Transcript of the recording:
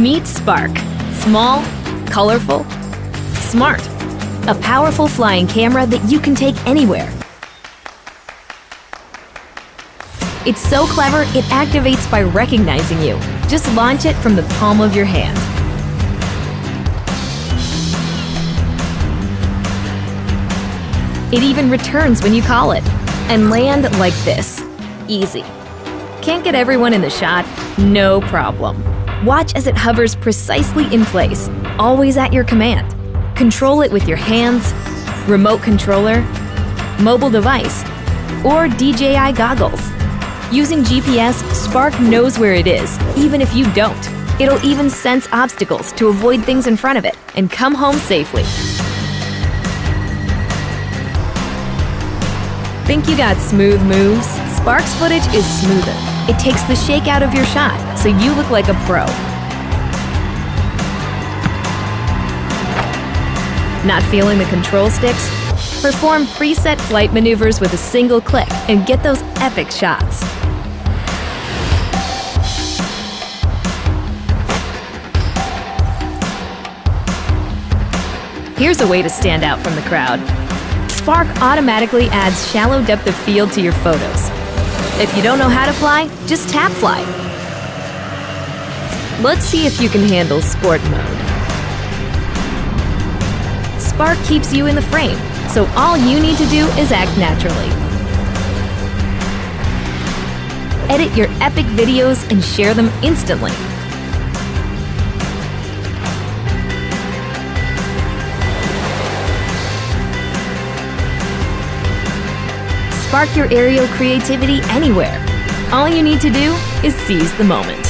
Meet Spark. Small, colorful, smart. A powerful flying camera that you can take anywhere. It's so clever, it activates by recognizing you. Just launch it from the palm of your hand. It even returns when you call it. And land like this. Easy. Can't get everyone in the shot? No problem. Watch as it hovers precisely in place, always at your command. Control it with your hands, remote controller, mobile device, or DJI goggles. Using GPS, Spark knows where it is, even if you don't. It'll even sense obstacles to avoid things in front of it and come home safely. Think you got smooth moves? Spark's footage is smoother. It takes the shake out of your shot, so you look like a pro. Not feeling the control sticks? Perform preset flight maneuvers with a single click and get those epic shots. Here's a way to stand out from the crowd. Spark automatically adds shallow depth of field to your photos. If you don't know how to fly, just tap fly. Let's see if you can handle sport mode. Spark keeps you in the frame, so all you need to do is act naturally. Edit your epic videos and share them instantly. Spark your aerial creativity anywhere. All you need to do is seize the moment.